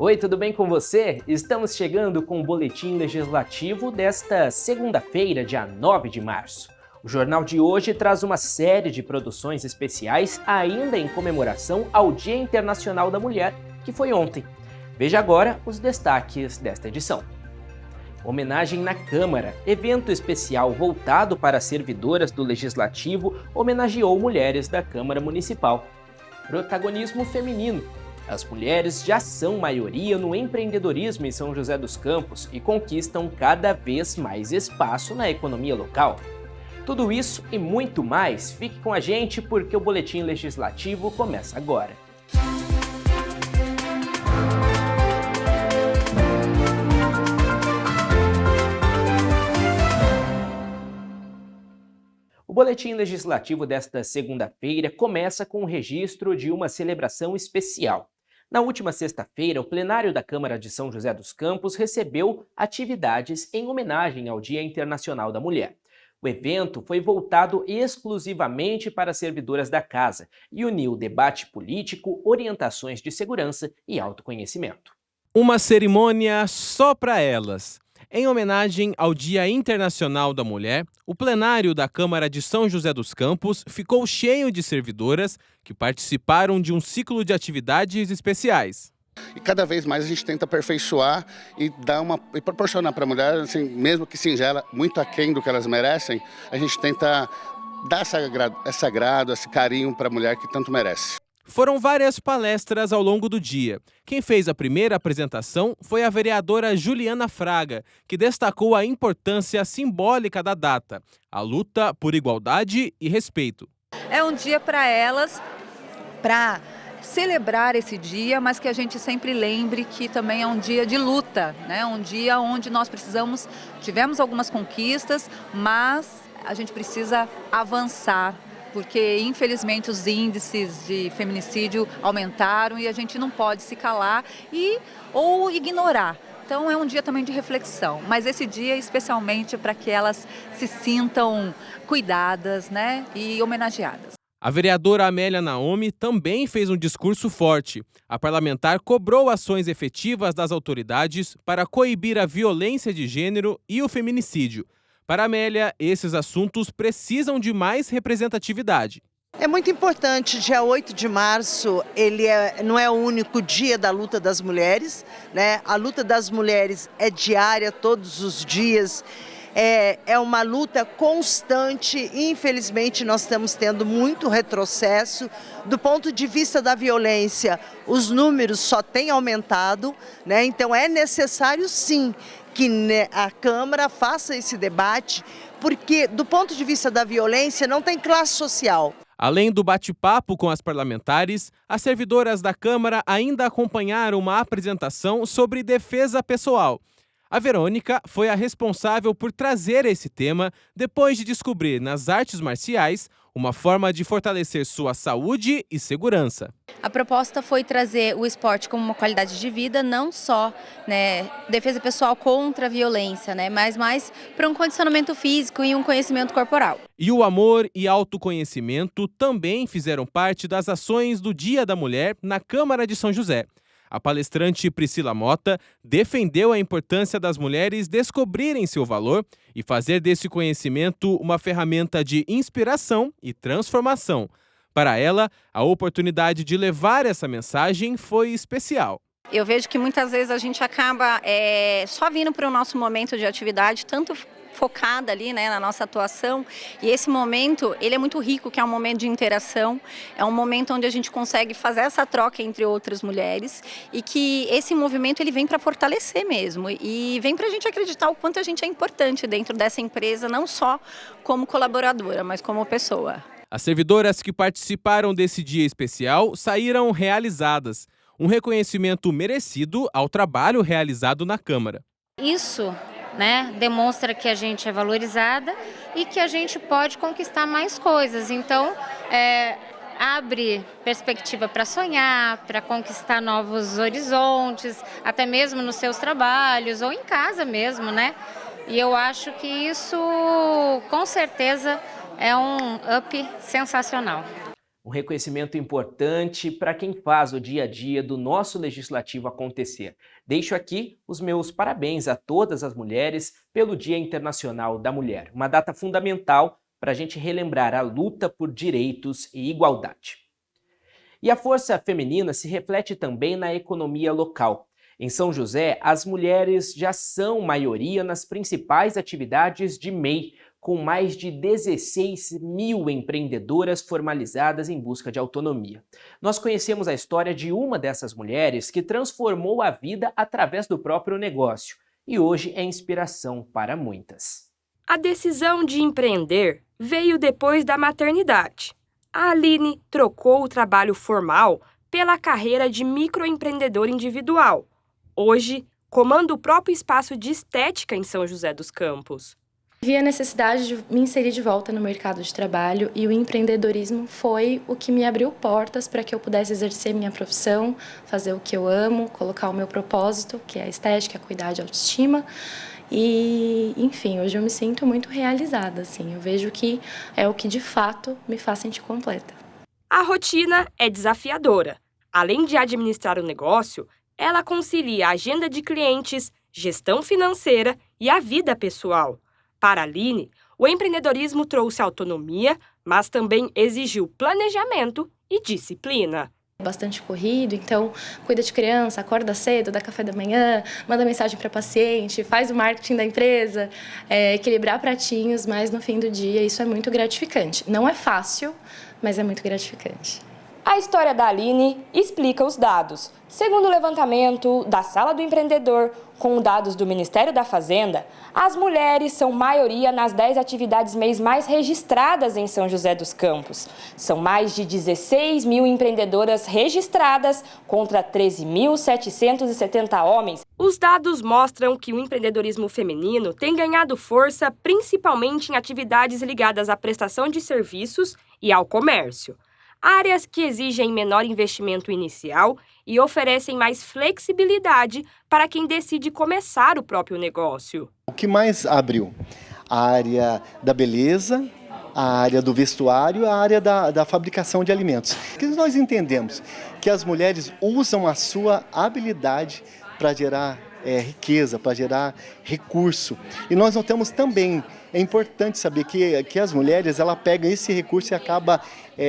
Oi, tudo bem com você? Estamos chegando com o Boletim Legislativo desta segunda-feira, dia 9 de março. O jornal de hoje traz uma série de produções especiais ainda em comemoração ao Dia Internacional da Mulher, que foi ontem. Veja agora os destaques desta edição. Homenagem na Câmara. Evento especial voltado para servidoras do Legislativo homenageou mulheres da Câmara Municipal. Protagonismo feminino. As mulheres já são maioria no empreendedorismo em São José dos Campos e conquistam cada vez mais espaço na economia local. Tudo isso e muito mais, fique com a gente porque o Boletim Legislativo começa agora. O Boletim Legislativo desta segunda-feira começa com o registro de uma celebração especial. Na última sexta-feira, o plenário da Câmara de São José dos Campos recebeu atividades em homenagem ao Dia Internacional da Mulher. O evento foi voltado exclusivamente para servidoras da casa e uniu debate político, orientações de segurança e autoconhecimento. Uma cerimônia só para elas. Em homenagem ao Dia Internacional da Mulher, o plenário da Câmara de São José dos Campos ficou cheio de servidoras que participaram de um ciclo de atividades especiais. E cada vez mais a gente tenta aperfeiçoar e proporcionar para a mulher, assim, mesmo que singela, muito aquém do que elas merecem, a gente tenta dar esse agrado, esse carinho para a mulher que tanto merece. Foram várias palestras ao longo do dia. Quem fez a primeira apresentação foi a vereadora Juliana Fraga, que destacou a importância simbólica da data, a luta por igualdade e respeito. É um dia para elas, para celebrar esse dia, mas que a gente sempre lembre que também é um dia de luta, né? Um dia onde nós tivemos algumas conquistas, mas a gente precisa avançar, porque infelizmente os índices de feminicídio aumentaram e a gente não pode se calar ou ignorar. Então é um dia também de reflexão, mas esse dia é especialmente para que elas se sintam cuidadas, né, e homenageadas. A vereadora Amélia Naomi também fez um discurso forte. A parlamentar cobrou ações efetivas das autoridades para coibir a violência de gênero e o feminicídio. Para Amélia, esses assuntos precisam de mais representatividade. É muito importante, dia 8 de março, não é o único dia da luta das mulheres, né? A luta das mulheres é diária, todos os dias. É uma luta constante. Infelizmente, nós estamos tendo muito retrocesso. Do ponto de vista da violência, os números só têm aumentado, né? Então é necessário, sim, que a Câmara faça esse debate, porque do ponto de vista da violência não tem classe social. Além do bate-papo com as parlamentares, as servidoras da Câmara ainda acompanharam uma apresentação sobre defesa pessoal. A Verônica foi a responsável por trazer esse tema depois de descobrir nas artes marciais uma forma de fortalecer sua saúde e segurança. A proposta foi trazer o esporte como uma qualidade de vida, não só, né, defesa pessoal contra a violência, né, mas mais para um condicionamento físico e um conhecimento corporal. E o amor e autoconhecimento também fizeram parte das ações do Dia da Mulher na Câmara de São José. A palestrante Priscila Mota defendeu a importância das mulheres descobrirem seu valor e fazer desse conhecimento uma ferramenta de inspiração e transformação. Para ela, a oportunidade de levar essa mensagem foi especial. Eu vejo que muitas vezes a gente acaba só vindo para o nosso momento de atividade, tanto focada ali, né, na nossa atuação, e esse momento, ele é muito rico, que é um momento de interação, é um momento onde a gente consegue fazer essa troca entre outras mulheres e que esse movimento ele vem para fortalecer mesmo e vem para a gente acreditar o quanto a gente é importante dentro dessa empresa, não só como colaboradora, mas como pessoa. As servidoras que participaram desse dia especial saíram realizadas, um reconhecimento merecido ao trabalho realizado na Câmara. Isso, né, demonstra que a gente é valorizada e que a gente pode conquistar mais coisas. Então, abre perspectiva para sonhar, para conquistar novos horizontes, até mesmo nos seus trabalhos ou em casa mesmo, né? E eu acho que isso, com certeza, é um up sensacional. Um reconhecimento importante para quem faz o dia a dia do nosso legislativo acontecer. Deixo aqui os meus parabéns a todas as mulheres pelo Dia Internacional da Mulher, uma data fundamental para a gente relembrar a luta por direitos e igualdade. E a força feminina se reflete também na economia local. Em São José, as mulheres já são maioria nas principais atividades de MEI, com mais de 16 mil empreendedoras formalizadas em busca de autonomia. Nós conhecemos a história de uma dessas mulheres que transformou a vida através do próprio negócio e hoje é inspiração para muitas. A decisão de empreender veio depois da maternidade. A Aline trocou o trabalho formal pela carreira de microempreendedor individual. Hoje, comanda o próprio espaço de estética em São José dos Campos. Vi a necessidade de me inserir de volta no mercado de trabalho e o empreendedorismo foi o que me abriu portas para que eu pudesse exercer minha profissão, fazer o que eu amo, colocar o meu propósito, que é a estética, a cuidar de autoestima. E, enfim, hoje eu me sinto muito realizada, assim. Eu vejo que é o que de fato me faz sentir completa. A rotina é desafiadora. Além de administrar o negócio, ela concilia a agenda de clientes, gestão financeira e a vida pessoal. Para a Aline, o empreendedorismo trouxe autonomia, mas também exigiu planejamento e disciplina. Bastante corrido, então cuida de criança, acorda cedo, dá café da manhã, manda mensagem para paciente, faz o marketing da empresa, equilibrar pratinhos, mas no fim do dia isso é muito gratificante. Não é fácil, mas é muito gratificante. A história da Aline explica os dados. Segundo o levantamento da Sala do Empreendedor, com dados do Ministério da Fazenda, as mulheres são maioria nas 10 atividades MEI mais registradas em São José dos Campos. São mais de 16 mil empreendedoras registradas contra 13.770 homens. Os dados mostram que o empreendedorismo feminino tem ganhado força principalmente em atividades ligadas à prestação de serviços e ao comércio. Áreas que exigem menor investimento inicial e oferecem mais flexibilidade para quem decide começar o próprio negócio. O que mais abriu? A área da beleza, a área do vestuário, a área da fabricação de alimentos. Porque nós entendemos que as mulheres usam a sua habilidade para gerar riqueza, para gerar recurso. E nós notamos também, é importante saber que as mulheres, ela pega esse recurso e acaba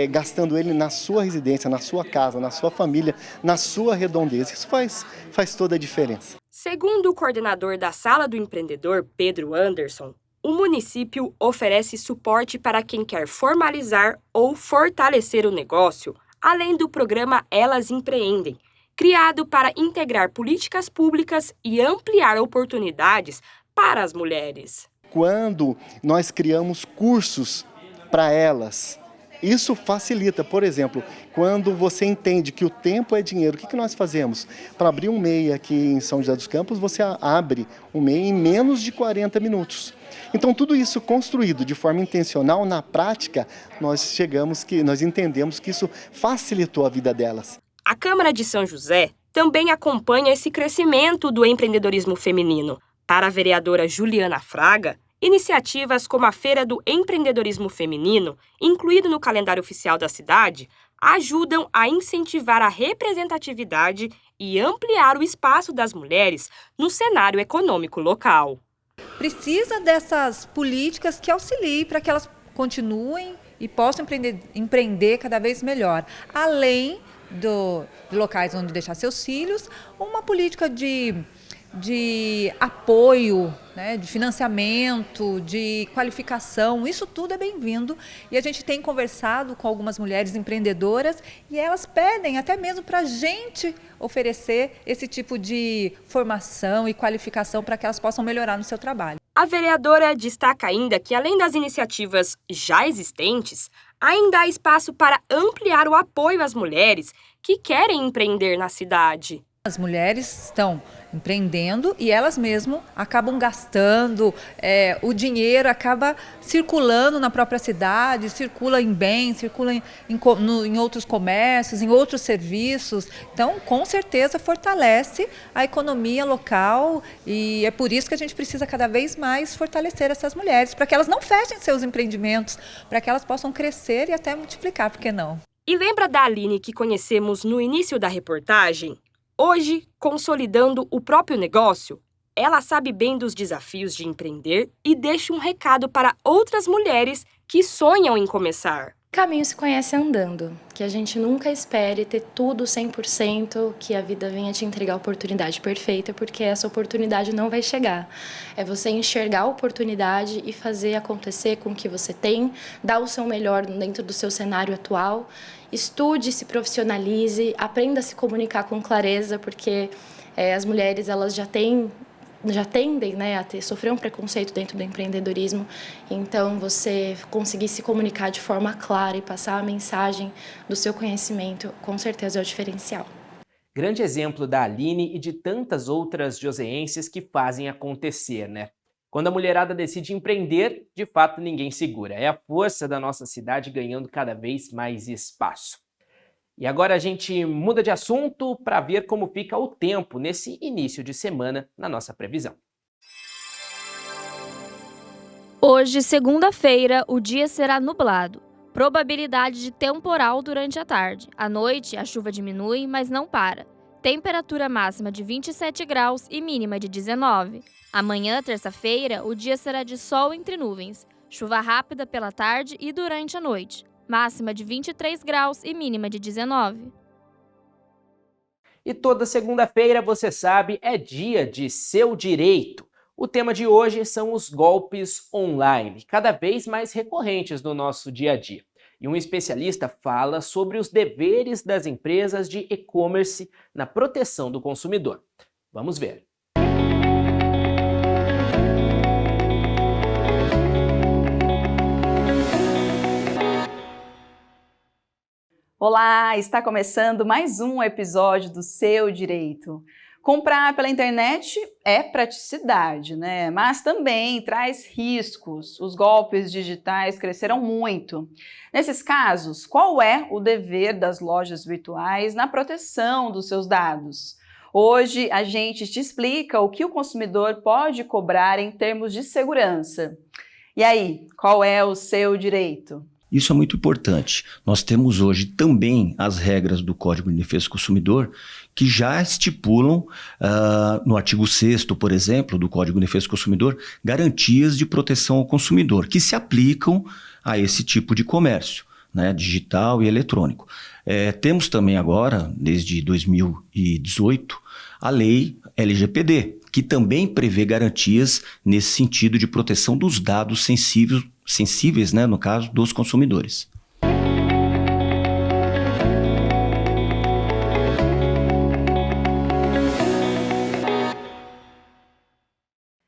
gastando ele na sua residência, na sua casa, na sua família, na sua redondeza. Isso faz toda a diferença. Segundo o coordenador da Sala do Empreendedor, Pedro Anderson, o município oferece suporte para quem quer formalizar ou fortalecer o negócio, além do programa Elas Empreendem, criado para integrar políticas públicas e ampliar oportunidades para as mulheres. Quando nós criamos cursos para elas, isso facilita. Por exemplo, quando você entende que o tempo é dinheiro, o que nós fazemos? Para abrir um MEI aqui em São José dos Campos, você abre um MEI em menos de 40 minutos. Então, tudo isso construído de forma intencional, na prática, nós entendemos que isso facilitou a vida delas. A Câmara de São José também acompanha esse crescimento do empreendedorismo feminino. Para a vereadora Juliana Fraga, iniciativas como a Feira do Empreendedorismo Feminino, incluído no calendário oficial da cidade, ajudam a incentivar a representatividade e ampliar o espaço das mulheres no cenário econômico local. Precisa dessas políticas que auxiliem para que elas continuem e possam empreender cada vez melhor. Além de locais onde deixar seus filhos, uma política de apoio, né, de financiamento, de qualificação, isso tudo é bem-vindo e a gente tem conversado com algumas mulheres empreendedoras e elas pedem até mesmo para a gente oferecer esse tipo de formação e qualificação para que elas possam melhorar no seu trabalho. A vereadora destaca ainda que, além das iniciativas já existentes, ainda há espaço para ampliar o apoio às mulheres que querem empreender na cidade. As mulheres estão empreendendo e elas mesmas acabam gastando, o dinheiro acaba circulando na própria cidade, circula em bens, circula em outros comércios, em outros serviços. Então, com certeza, fortalece a economia local e é por isso que a gente precisa cada vez mais fortalecer essas mulheres, para que elas não fechem seus empreendimentos, para que elas possam crescer e até multiplicar, por que não? E lembra da Aline que conhecemos no início da reportagem? Hoje, consolidando o próprio negócio, ela sabe bem dos desafios de empreender e deixa um recado para outras mulheres que sonham em começar. Caminho se conhece andando, que a gente nunca espere ter tudo 100%, que a vida venha te entregar a oportunidade perfeita, porque essa oportunidade não vai chegar. É você enxergar a oportunidade e fazer acontecer com o que você tem, dar o seu melhor dentro do seu cenário atual, estude, se profissionalize, aprenda a se comunicar com clareza, porque as mulheres elas já tendem, né, a sofrer um preconceito dentro do empreendedorismo. Então, você conseguir se comunicar de forma clara e passar a mensagem do seu conhecimento, com certeza é o diferencial. Grande exemplo da Aline e de tantas outras joseenses que fazem acontecer, né? Quando a mulherada decide empreender, de fato ninguém segura. É a força da nossa cidade ganhando cada vez mais espaço. E agora a gente muda de assunto para ver como fica o tempo nesse início de semana na nossa previsão. Hoje, segunda-feira, o dia será nublado. Probabilidade de temporal durante a tarde. À noite, a chuva diminui, mas não para. Temperatura máxima de 27 graus e mínima de 19. Amanhã, terça-feira, o dia será de sol entre nuvens. Chuva rápida pela tarde e durante a noite. Máxima de 23 graus e mínima de 19. E toda segunda-feira, você sabe, é dia de Seu Direito. O tema de hoje são os golpes online, cada vez mais recorrentes no nosso dia a dia. E um especialista fala sobre os deveres das empresas de e-commerce na proteção do consumidor. Vamos ver. Olá, está começando mais um episódio do Seu Direito. Comprar pela internet é praticidade, né? Mas também traz riscos. Os golpes digitais cresceram muito. Nesses casos, qual é o dever das lojas virtuais na proteção dos seus dados? Hoje a gente te explica o que o consumidor pode cobrar em termos de segurança. E aí, qual é o seu direito? Isso é muito importante. Nós temos hoje também as regras do Código de Defesa do Consumidor que já estipulam, no artigo 6º, por exemplo, do Código de Defesa do Consumidor, garantias de proteção ao consumidor, que se aplicam a esse tipo de comércio, né, digital e eletrônico. Temos também agora, desde 2018, a lei LGPD, que também prevê garantias nesse sentido de proteção dos dados sensíveis, né, no caso, dos consumidores.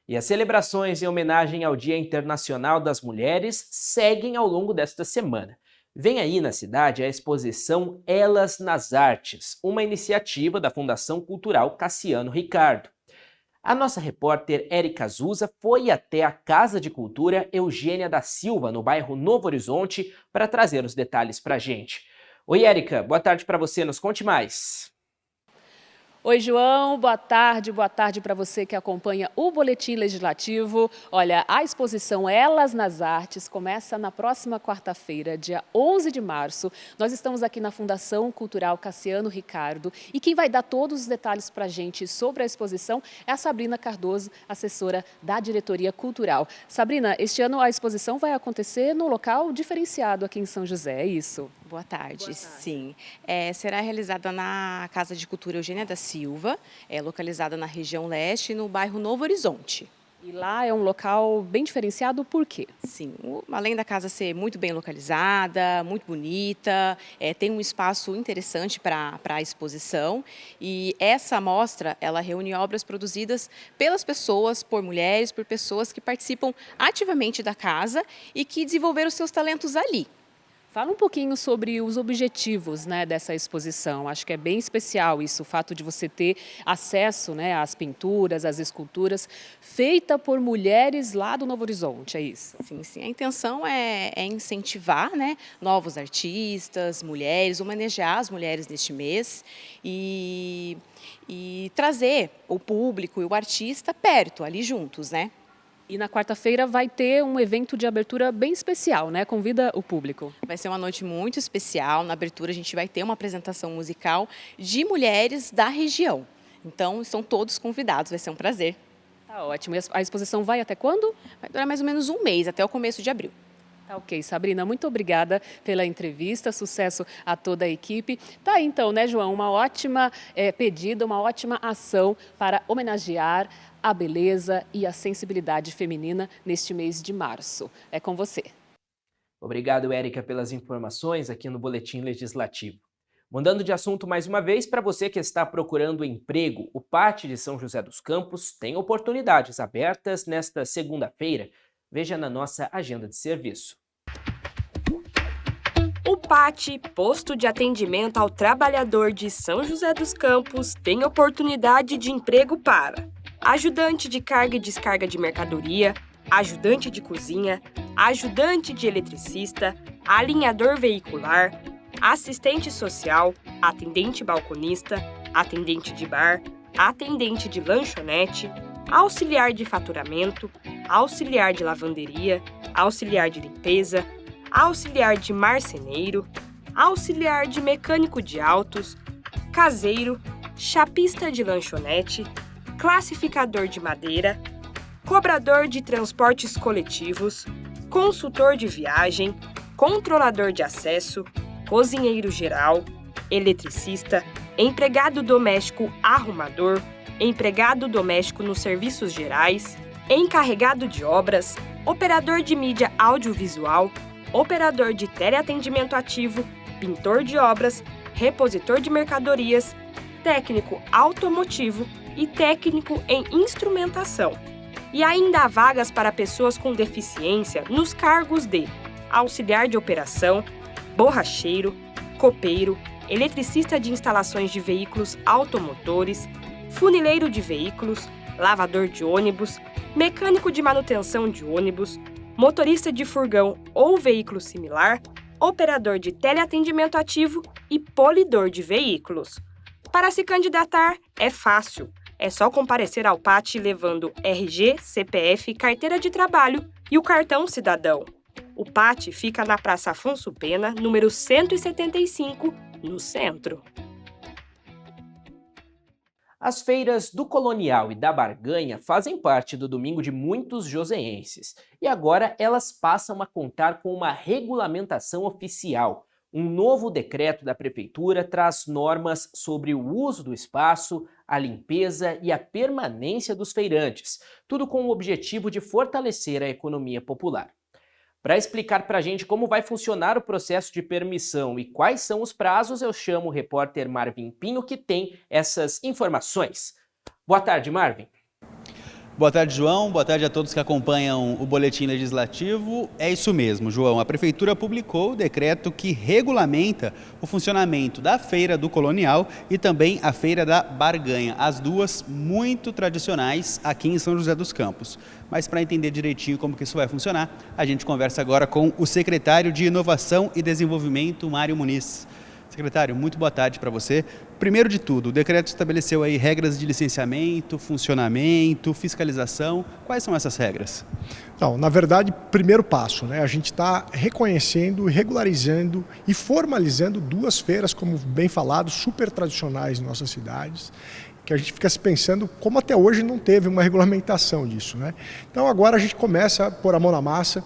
E as celebrações em homenagem ao Dia Internacional das Mulheres seguem ao longo desta semana. Vem aí na cidade a exposição Elas nas Artes, uma iniciativa da Fundação Cultural Cassiano Ricardo. A nossa repórter Érica Azusa foi até a Casa de Cultura Eugênia da Silva, no bairro Novo Horizonte, para trazer os detalhes para a gente. Oi, Érica, boa tarde para você, nos conte mais. Oi, João, boa tarde para você que acompanha o Boletim Legislativo. Olha, a exposição Elas nas Artes começa na próxima quarta-feira, dia 11 de março. Nós estamos aqui na Fundação Cultural Cassiano Ricardo e quem vai dar todos os detalhes para a gente sobre a exposição é a Sabrina Cardoso, assessora da Diretoria Cultural. Sabrina, este ano a exposição vai acontecer num local diferenciado aqui em São José, é isso? Boa tarde. Sim. Será realizada na Casa de Cultura Eugênia da Silva, localizada na região leste, no bairro Novo Horizonte. E lá é um local bem diferenciado, por quê? Sim, além da casa ser muito bem localizada, muito bonita, tem um espaço interessante para a exposição. E essa mostra, ela reúne obras produzidas pelas pessoas, por mulheres, por pessoas que participam ativamente da casa e que desenvolveram seus talentos ali. Fala um pouquinho sobre os objetivos, né, dessa exposição. Acho que é bem especial isso, o fato de você ter acesso, né, às pinturas, às esculturas, feita por mulheres lá do Novo Horizonte, é isso? Sim, sim. A intenção é incentivar, né, novos artistas, mulheres, homenagear as mulheres neste mês e trazer o público e o artista perto, ali juntos, né? E na quarta-feira vai ter um evento de abertura bem especial, né? Convida o público. Vai ser uma noite muito especial. Na abertura a gente vai ter uma apresentação musical de mulheres da região. Então, estão todos convidados, vai ser um prazer. Tá ótimo. E a exposição vai até quando? Vai durar mais ou menos um mês, até o começo de abril. Tá ok, Sabrina, muito obrigada pela entrevista, sucesso a toda a equipe. Tá aí então, né, João, uma ótima pedida, uma ótima ação para homenagear a beleza e a sensibilidade feminina neste mês de março. É com você. Obrigado, Érica, pelas informações aqui no Boletim Legislativo. Mudando de assunto mais uma vez, para você que está procurando emprego, o PAT de São José dos Campos tem oportunidades abertas nesta segunda-feira. Veja na nossa agenda de serviço. O PAT, Posto de Atendimento ao Trabalhador de São José dos Campos, tem oportunidade de emprego para ajudante de carga e descarga de mercadoria, ajudante de cozinha, ajudante de eletricista, alinhador veicular, assistente social, atendente balconista, atendente de bar, atendente de lanchonete, auxiliar de faturamento, auxiliar de lavanderia, auxiliar de limpeza, auxiliar de marceneiro, auxiliar de mecânico de autos, caseiro, chapista de lanchonete, classificador de madeira, cobrador de transportes coletivos, consultor de viagem, controlador de acesso, cozinheiro geral, eletricista, empregado doméstico arrumador, empregado doméstico nos serviços gerais, encarregado de obras, operador de mídia audiovisual, operador de teleatendimento ativo, pintor de obras, repositor de mercadorias, técnico automotivo e técnico em instrumentação. E ainda há vagas para pessoas com deficiência nos cargos de auxiliar de operação, borracheiro, copeiro, eletricista de instalações de veículos automotores, funileiro de veículos, lavador de ônibus, mecânico de manutenção de ônibus, motorista de furgão ou veículo similar, operador de teleatendimento ativo e polidor de veículos. Para se candidatar é fácil. É só comparecer ao PAT levando RG, CPF, carteira de trabalho e o cartão cidadão. O PAT fica na Praça Afonso Pena, número 175, no centro. As feiras do Colonial e da Barganha fazem parte do domingo de muitos joseenses. E agora elas passam a contar com uma regulamentação oficial. Um novo decreto da Prefeitura traz normas sobre o uso do espaço, a limpeza e a permanência dos feirantes, tudo com o objetivo de fortalecer a economia popular. Para explicar para a gente como vai funcionar o processo de permissão e quais são os prazos, eu chamo o repórter Marvin Pinho, que tem essas informações. Boa tarde, Marvin. Boa tarde, João. Boa tarde a todos que acompanham o Boletim Legislativo. É isso mesmo, João. A Prefeitura publicou o decreto que regulamenta o funcionamento da Feira do Colonial e também a Feira da Barganha, as duas muito tradicionais aqui em São José dos Campos. Mas para entender direitinho como que isso vai funcionar, a gente conversa agora com o secretário de Inovação e Desenvolvimento, Mário Muniz. Secretário, muito boa tarde para você. Primeiro de tudo, o decreto estabeleceu aí regras de licenciamento, funcionamento, fiscalização. Quais são essas regras? Então, na verdade, primeiro passo, né? A gente está reconhecendo, regularizando e formalizando duas feiras, como bem falado, super tradicionais em nossas cidades, que a gente fica se pensando como até hoje não teve uma regulamentação disso, né? Então agora a gente começa a pôr a mão na massa,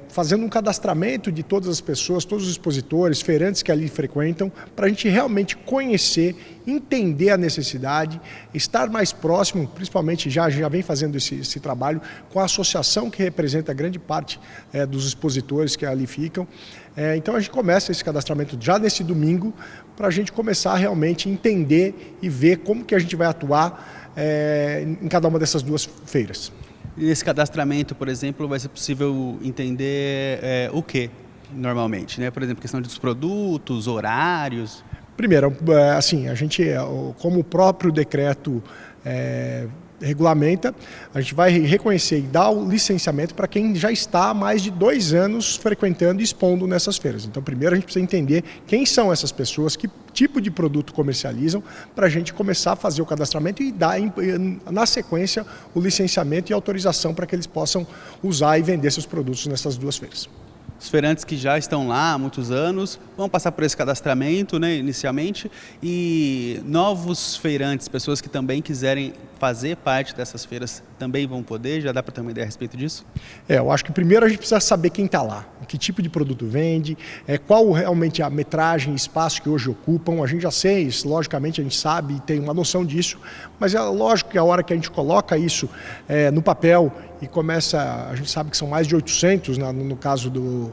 fazendo um cadastramento de todas as pessoas, todos os expositores, feirantes que ali frequentam, para a gente realmente conhecer, entender a necessidade, estar mais próximo, principalmente já vem fazendo esse trabalho com a associação que representa grande parte dos expositores que ali ficam. Então a gente começa esse cadastramento já nesse domingo, para a gente começar a realmente entender e ver como que a gente vai atuar em cada uma dessas duas feiras. E nesse cadastramento, por exemplo, vai ser possível entender o que normalmente, né? Por exemplo, questão dos produtos, horários. Primeiro, assim, a gente, como o próprio decreto regulamenta, a gente vai reconhecer e dar o licenciamento para quem já está há mais de 2 anos frequentando e expondo nessas feiras. Então, primeiro a gente precisa entender quem são essas pessoas, que tipo de produto comercializam, para a gente começar a fazer o cadastramento e dar, na sequência, o licenciamento e autorização para que eles possam usar e vender seus produtos nessas 2 feiras. Os feirantes que já estão lá há muitos anos vão passar por esse cadastramento, né, inicialmente, e novos feirantes, pessoas que também quiserem fazer parte dessas feiras, também vão poder? Já dá para ter uma ideia a respeito disso? Eu acho que primeiro a gente precisa saber quem está lá, que tipo de produto vende, qual realmente a metragem e espaço que hoje ocupam. A gente já sei isso, logicamente a gente sabe e tem uma noção disso, mas é lógico que a hora que a gente coloca isso no papel e começa, a gente sabe que são mais de 800, no caso do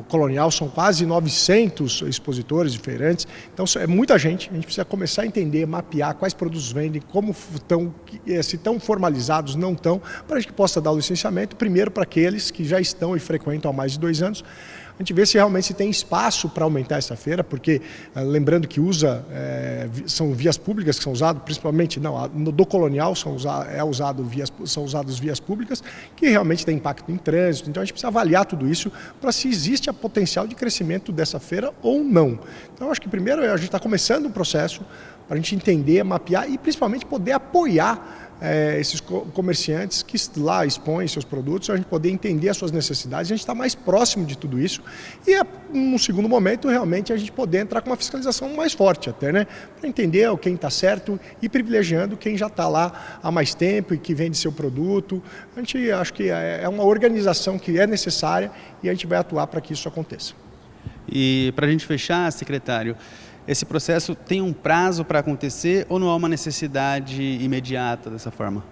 Colonial, são quase 900 expositores e feirantes, então é muita gente. A gente precisa começar a entender, mapear quais produtos vendem, como estão, se estão formalizados, não estão, para a gente possa dar o licenciamento, primeiro para aqueles que já estão e frequentam há mais de 2 anos. A gente vê se realmente se tem espaço para aumentar essa feira, porque lembrando que são vias públicas que são usadas, principalmente do Colonial são usadas vias públicas, que realmente tem impacto em trânsito. Então a gente precisa avaliar tudo isso para se existe a potencial de crescimento dessa feira ou não. Então acho que primeiro a gente está começando um processo para a gente entender, mapear e principalmente poder apoiar esses comerciantes que lá expõem seus produtos, a gente poder entender as suas necessidades, a gente está mais próximo de tudo isso e num segundo momento realmente a gente poder entrar com uma fiscalização mais forte até, né? Para entender quem está certo e privilegiando quem já está lá há mais tempo e que vende seu produto. A gente acho que é uma organização que é necessária e a gente vai atuar para que isso aconteça. E para a gente fechar, secretário, esse processo tem um prazo para acontecer ou não há uma necessidade imediata dessa forma?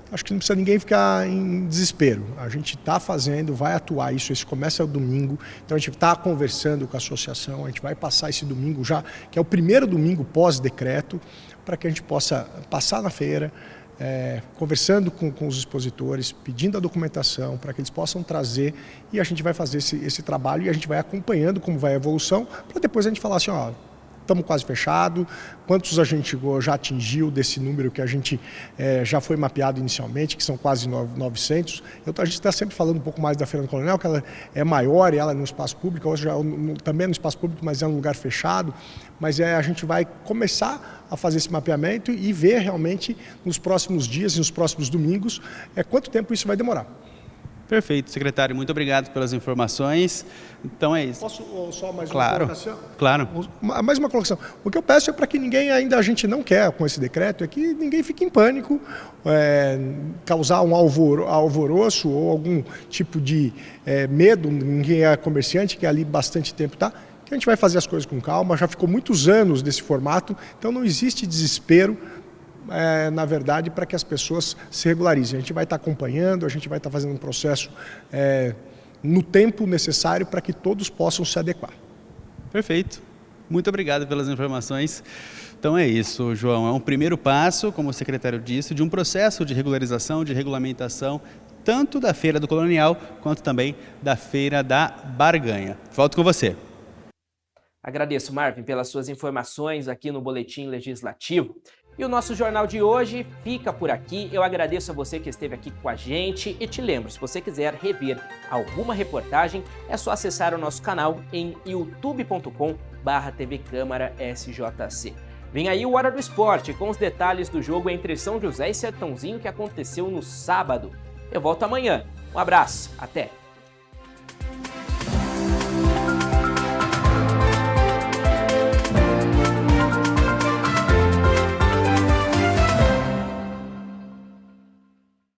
Acho que não precisa ninguém ficar em desespero. A gente está fazendo, vai atuar isso começa domingo, então a gente está conversando com a associação, a gente vai passar esse domingo já, que é o primeiro domingo pós-decreto, para que a gente possa passar na feira, conversando com os expositores, pedindo a documentação para que eles possam trazer e a gente vai fazer esse trabalho e a gente vai acompanhando como vai a evolução, para depois a gente falar assim, ó, estamos quase fechado, quantos a gente já atingiu desse número que a gente já foi mapeado inicialmente, que são quase 900. A gente está sempre falando um pouco mais da Feira do Colonial, que ela é maior e ela é no espaço público, hoje também é no espaço público, mas é um lugar fechado. Mas a gente vai começar a fazer esse mapeamento e ver realmente nos próximos dias e nos próximos domingos quanto tempo isso vai demorar. Perfeito, secretário. Muito obrigado pelas informações. Então é isso. Posso só mais uma colocação? Claro. Mais uma colocação. O que eu peço é para que ninguém, ainda a gente não quer com esse decreto, é que ninguém fique em pânico, causar um alvoroço ou algum tipo de medo. Ninguém é comerciante, que ali bastante tempo está. Que a gente vai fazer as coisas com calma. Já ficou muitos anos desse formato, então não existe desespero. Na verdade, para que as pessoas se regularizem. A gente vai estar acompanhando, a gente vai estar fazendo um processo no tempo necessário para que todos possam se adequar. Perfeito. Muito obrigado pelas informações. Então é isso, João. É um primeiro passo, como o secretário disse, de um processo de regularização, de regulamentação, tanto da Feira do Colonial, quanto também da Feira da Barganha. Volto com você. Agradeço, Marvin, pelas suas informações aqui no Boletim Legislativo. E o nosso jornal de hoje fica por aqui. Eu agradeço a você que esteve aqui com a gente e te lembro, se você quiser rever alguma reportagem, é só acessar o nosso canal em youtube.com/TV Câmara SJC. Vem aí o Hora do Esporte com os detalhes do jogo entre São José e Sertãozinho que aconteceu no sábado. Eu volto amanhã. Um abraço, até!